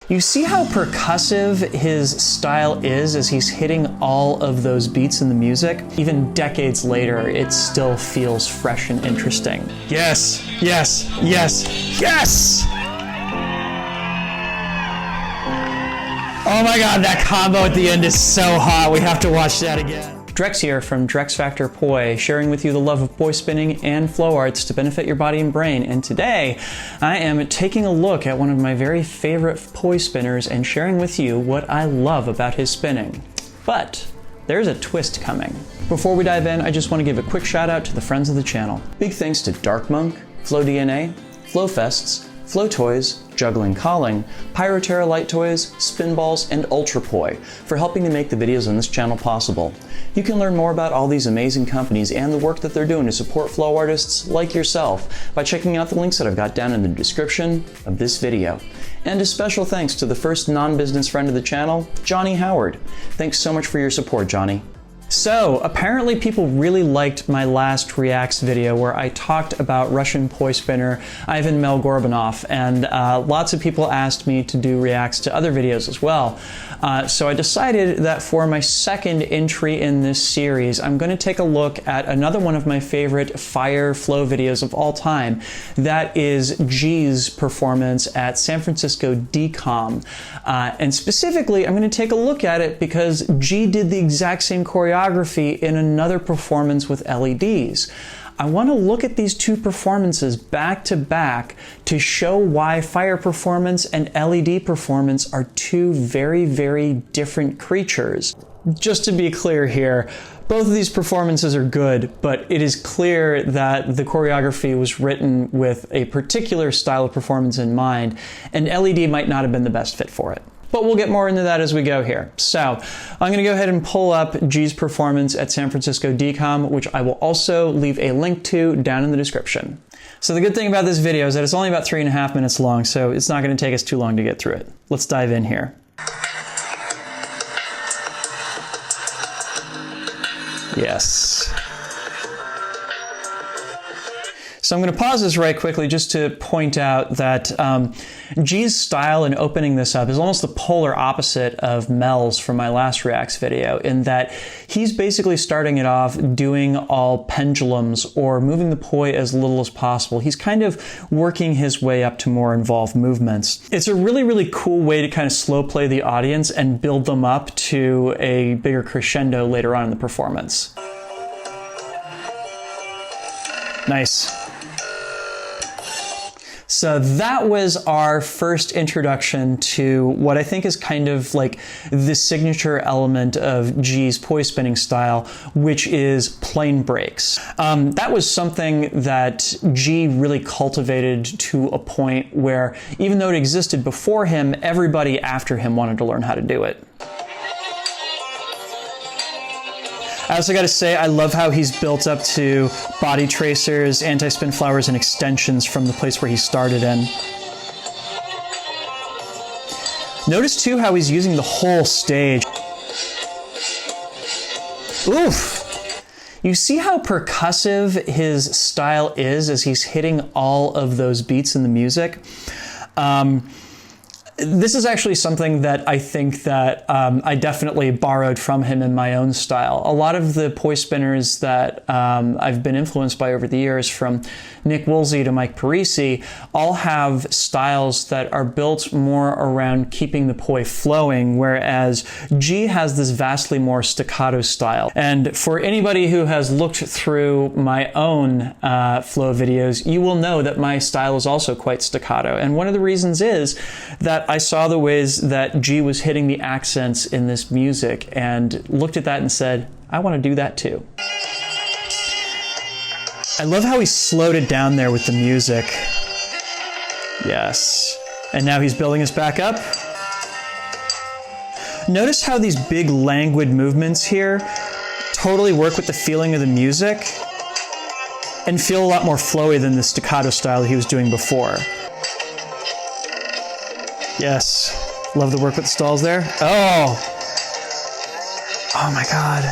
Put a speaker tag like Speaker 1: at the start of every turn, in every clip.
Speaker 1: You see how percussive his style is as he's hitting all of those beats in the music? Even decades later, it still feels fresh and interesting. Yes, yes, yes, yes! Oh my god, that combo at the end is so hot. We have to watch that again. Drex here from Drex Factor Poi, sharing with you the love of poi spinning and flow arts to benefit your body and brain. And today, I am taking a look at one of my very favorite poi spinners and sharing with you what I love about his spinning. But there's a twist coming. Before we dive in, I just want to give a quick shout out to the friends of the channel. Big thanks to Dark Monk, Flow DNA, Flow Fests, Flow Toys, Juggling Calling, Pyroterra Light Toys, Spinballs, and Ultrapoi for helping to make the videos on this channel possible. You can learn more about all these amazing companies and the work that they're doing to support flow artists like yourself by checking out the links that I've got down in the description of this video. And a special thanks to the first non-business friend of the channel, Johnny Howard. Thanks so much for your support, Johnny. So, apparently people really liked my last Reacts video where I talked about Russian poi spinner Ivan Melgorbanov, and lots of people asked me to do reacts to other videos as well. So I decided that for my second entry in this series, I'm going to take a look at another one of my favorite fire flow videos of all time. That is G's performance at San Francisco Decom. And specifically, I'm going to take a look at it because G did the exact same choreography in another performance with LEDs. I want to look at these two performances back to back to show why fire performance and LED performance are two very, very different creatures. Just to be clear here, both of these performances are good, but it is clear that the choreography was written with a particular style of performance in mind, and LED might not have been the best fit for it. But we'll get more into that as we go here. So I'm going to go ahead and pull up G's performance at San Francisco Decom, which I will also leave a link to down in the description. So the good thing about this video is that it's only about 3.5 minutes long, so it's not going to take us too long to get through it. Let's dive in here. Yes. So I'm going to pause this right quickly just to point out that G's style in opening this up is almost the polar opposite of Mel's from my last Reacts video, in that he's basically starting it off doing all pendulums or moving the poi as little as possible. He's kind of working his way up to more involved movements. It's a really, really cool way to kind of slow play the audience and build them up to a bigger crescendo later on in the performance. Nice. So that was our first introduction to what I think is kind of like the signature element of G's poi spinning style, which is plane breaks. That was something that G really cultivated to a point where, even though it existed before him, everybody after him wanted to learn how to do it. I also got to say, I love how he's built up to body tracers, anti-spin flowers, and extensions from the place where he started in. Notice too how he's using the whole stage. Oof! You see how percussive his style is as he's hitting all of those beats in the music? This is actually something that I think that I definitely borrowed from him in my own style. A lot of the poi spinners that I've been influenced by over the years, from Nick Woolsey to Mike Parisi, all have styles that are built more around keeping the poi flowing, whereas G has this vastly more staccato style. And for anybody who has looked through my own flow videos, you will know that my style is also quite staccato. And one of the reasons is that I saw the ways that G was hitting the accents in this music and looked at that and said, I want to do that too. I love how he slowed it down there with the music. Yes. And now he's building us back up. Notice how these big languid movements here totally work with the feeling of the music and feel a lot more flowy than the staccato style that he was doing before. Yes. Love the work with the stalls there. Oh! Oh my god.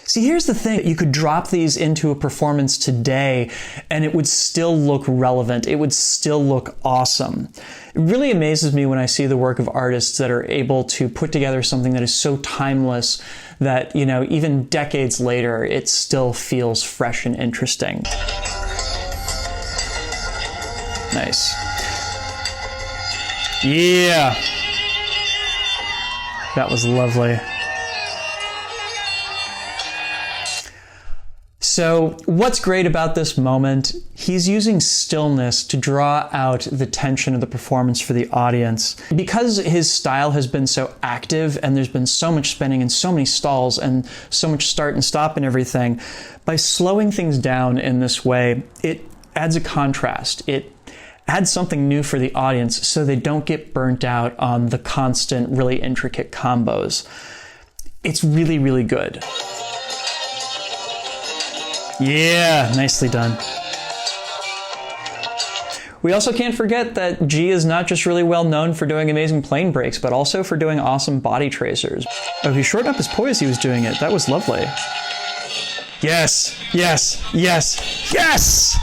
Speaker 1: See, here's the thing. You could drop these into a performance today and it would still look relevant. It would still look awesome. It really amazes me when I see the work of artists that are able to put together something that is so timeless that, you know, even decades later, it still feels fresh and interesting. Nice. Yeah. That was lovely. So what's great about this moment, he's using stillness to draw out the tension of the performance for the audience. Because his style has been so active and there's been so much spinning and so many stalls and so much start and stop and everything, by slowing things down in this way, it adds a contrast. It adds something new for the audience so they don't get burnt out on the constant, really intricate combos. It's really, really good. Yeah, nicely done. We also can't forget that G is not just really well known for doing amazing plane breaks, but also for doing awesome body tracers. Oh, he shortened up his poi as he was doing it. That was lovely. Yes, yes, yes, yes!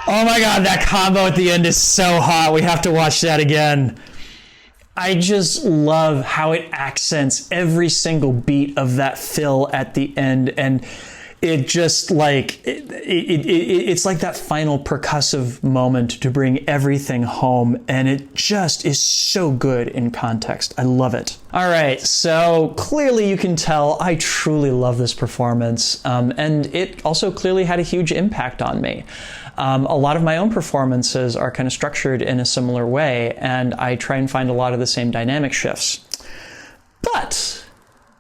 Speaker 1: Oh my God, that combo at the end is so hot. We have to watch that again. I just love how it accents every single beat of that fill at the end, and it just like it's like that final percussive moment to bring everything home, and it just is so good in context. I love it. All right, so clearly you can tell I truly love this performance, and it also clearly had a huge impact on me. A lot of my own performances are kind of structured in a similar way, and I try and find a lot of the same dynamic shifts. But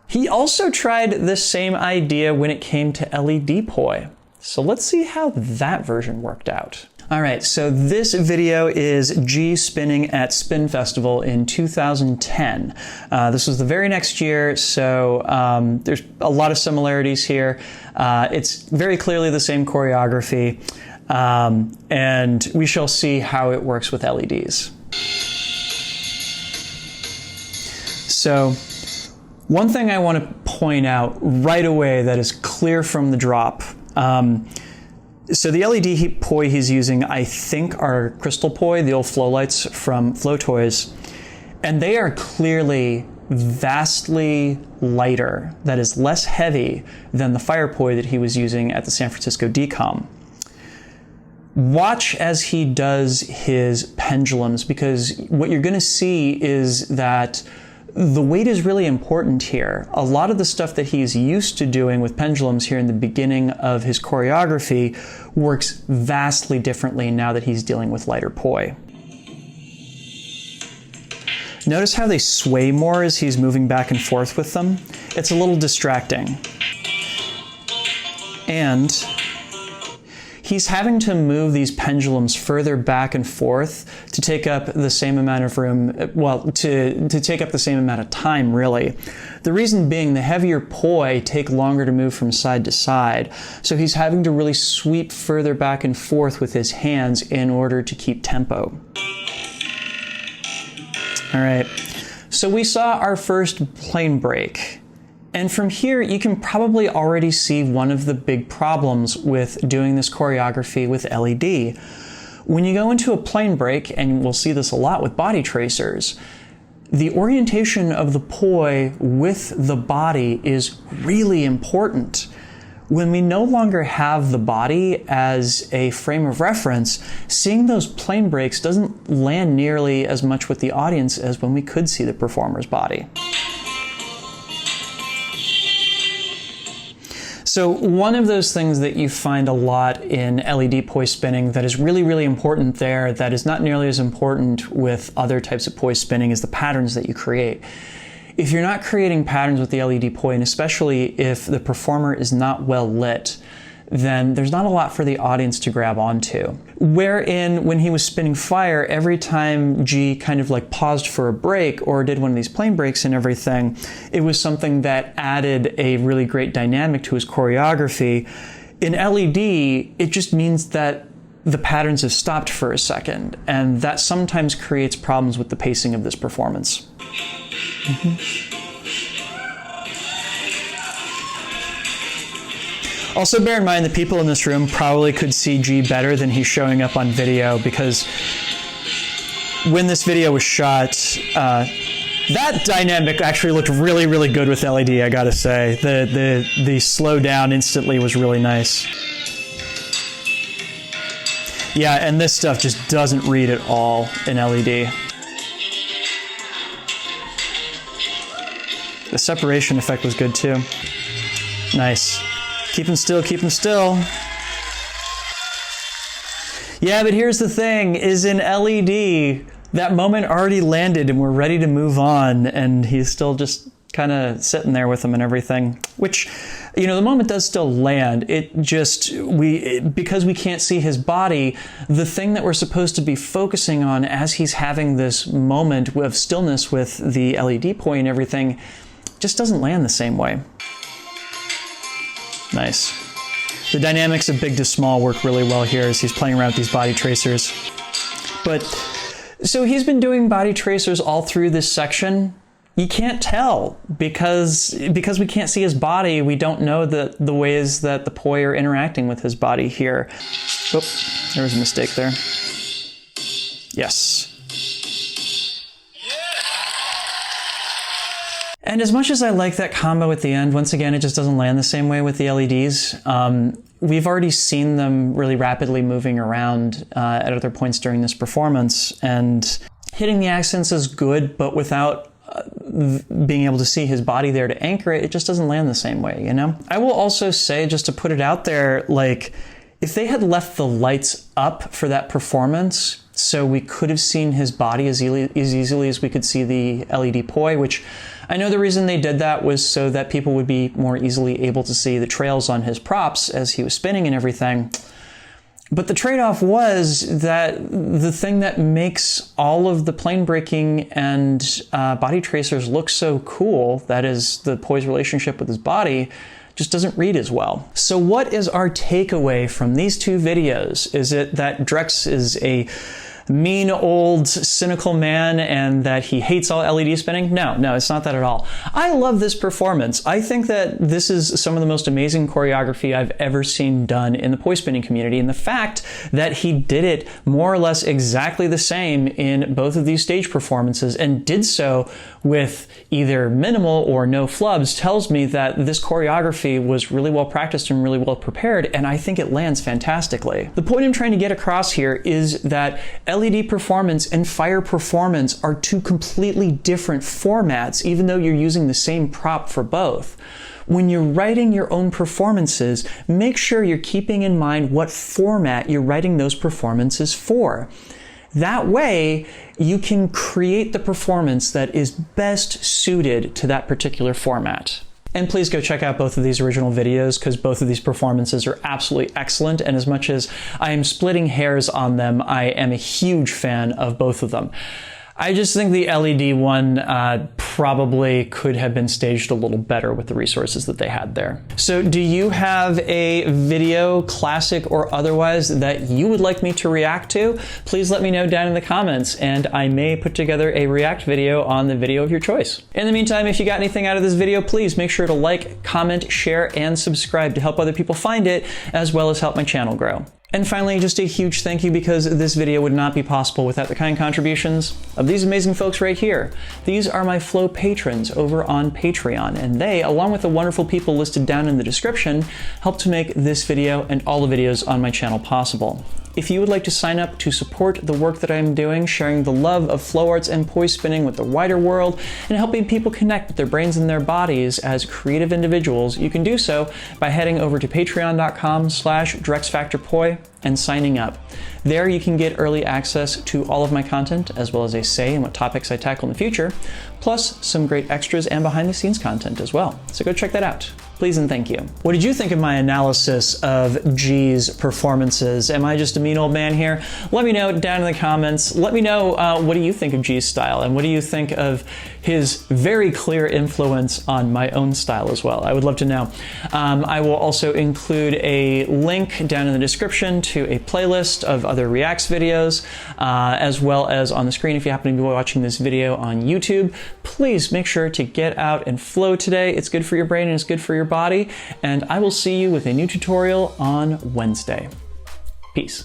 Speaker 1: he also tried the same idea when it came to LED poi. So let's see how that version worked out. All right, so this video is G spinning at Spin Festival in 2010. This was the very next year, so there's a lot of similarities here. It's very clearly the same choreography. And we shall see how it works with LEDs. So, one thing I want to point out right away that is clear from the drop. So the LED poi he's using, I think, are crystal poi, the old flow lights from Flow Toys. And they are clearly vastly lighter, that is less heavy than the fire poi that he was using at the San Francisco Decom. Watch as he does his pendulums, because what you're going to see is that the weight is really important here. A lot of the stuff that he's used to doing with pendulums here in the beginning of his choreography works vastly differently now that he's dealing with lighter poi. Notice how they sway more as he's moving back and forth with them? It's a little distracting. And he's having to move these pendulums further back and forth to take up the same amount of room, well, to take up the same amount of time, really. The reason being, the heavier poi take longer to move from side to side, so he's having to really sweep further back and forth with his hands in order to keep tempo. All right, so we saw our first plane break. And from here, you can probably already see one of the big problems with doing this choreography with LED. When you go into a plane break, and we'll see this a lot with body tracers, the orientation of the poi with the body is really important. When we no longer have the body as a frame of reference, seeing those plane breaks doesn't land nearly as much with the audience as when we could see the performer's body. So one of those things that you find a lot in LED poi spinning that is really, really important there, that is not nearly as important with other types of poi spinning, is the patterns that you create. If you're not creating patterns with the LED poi, and especially if the performer is not well lit, then there's not a lot for the audience to grab onto. Wherein, when he was spinning fire, every time G kind of like paused for a break or did one of these plane breaks and everything, it was something that added a really great dynamic to his choreography. In LED, it just means that the patterns have stopped for a second, and that sometimes creates problems with the pacing of this performance. Also bear in mind the people in this room probably could see G better than he's showing up on video, because when this video was shot, that dynamic actually looked really, really good with LED, I gotta say. The slow down instantly was really nice. Yeah, and this stuff just doesn't read at all in LED. The separation effect was good too. Nice. Keep them still, keep them still. Yeah, but here's the thing, is in LED, that moment already landed and we're ready to move on, and he's still just kind of sitting there with them and everything, which, you know, the moment does still land. It just, because we can't see his body, the thing that we're supposed to be focusing on as he's having this moment of stillness with the LED point and everything just doesn't land the same way. Nice. The dynamics of big to small work really well here as he's playing around with these body tracers. But, so he's been doing body tracers all through this section. You can't tell because we can't see his body. We don't know the ways that the poi are interacting with his body here. Oh, there was a mistake there. Yes. And as much as I like that combo at the end, once again, it just doesn't land the same way with the LEDs. We've already seen them really rapidly moving around at other points during this performance, and hitting the accents is good, but without being able to see his body there to anchor it, it just doesn't land the same way, you know? I will also say, just to put it out there, like, if they had left the lights up for that performance, so we could have seen his body as easily as we could see the LED poi, which I know the reason they did that was so that people would be more easily able to see the trails on his props as he was spinning and everything. But the trade-off was that the thing that makes all of the plane breaking and body tracers look so cool, that is the poi's relationship with his body, just doesn't read as well. So what is our takeaway from these two videos? Is it that Drex is a mean old cynical man and that he hates all LED spinning? No, it's not that at all. I love this performance. I think that this is some of the most amazing choreography I've ever seen done in the poi spinning community, and the fact that he did it more or less exactly the same in both of these stage performances and did so with either minimal or no flubs tells me that this choreography was really well practiced and really well prepared, and I think it lands fantastically. The point I'm trying to get across here is that LED performance and fire performance are two completely different formats, even though you're using the same prop for both. When you're writing your own performances, make sure you're keeping in mind what format you're writing those performances for. That way, you can create the performance that is best suited to that particular format. And please go check out both of these original videos, because both of these performances are absolutely excellent, and as much as I am splitting hairs on them, I am a huge fan of both of them. I just think the LED one probably could have been staged a little better with the resources that they had there. So do you have a video, classic or otherwise, that you would like me to react to? Please let me know down in the comments, and I may put together a react video on the video of your choice. In the meantime, if you got anything out of this video, please make sure to like, comment, share, and subscribe to help other people find it, as well as help my channel grow. And finally, just a huge thank you, because this video would not be possible without the kind contributions of these amazing folks right here. These are my Flow patrons over on Patreon, and they, along with the wonderful people listed down in the description, help to make this video and all the videos on my channel possible. If you would like to sign up to support the work that I'm doing, sharing the love of flow arts and poi spinning with the wider world, and helping people connect with their brains and their bodies as creative individuals, you can do so by heading over to patreon.com/DrexFactorPoi and signing up. There you can get early access to all of my content, as well as a say in what topics I tackle in the future, plus some great extras and behind the scenes content as well. So go check that out. Please and thank you. What did you think of my analysis of G's performances? Am I just a mean old man here? Let me know down in the comments. Let me know what do you think of G's style, and what do you think of his very clear influence on my own style as well? I would love to know. I will also include a link down in the description to a playlist of other Reacts videos, as well as on the screen if you happen to be watching this video on YouTube. Please make sure to get out and flow today. It's good for your brain and it's good for your body. And I will see you with a new tutorial on Wednesday. Peace.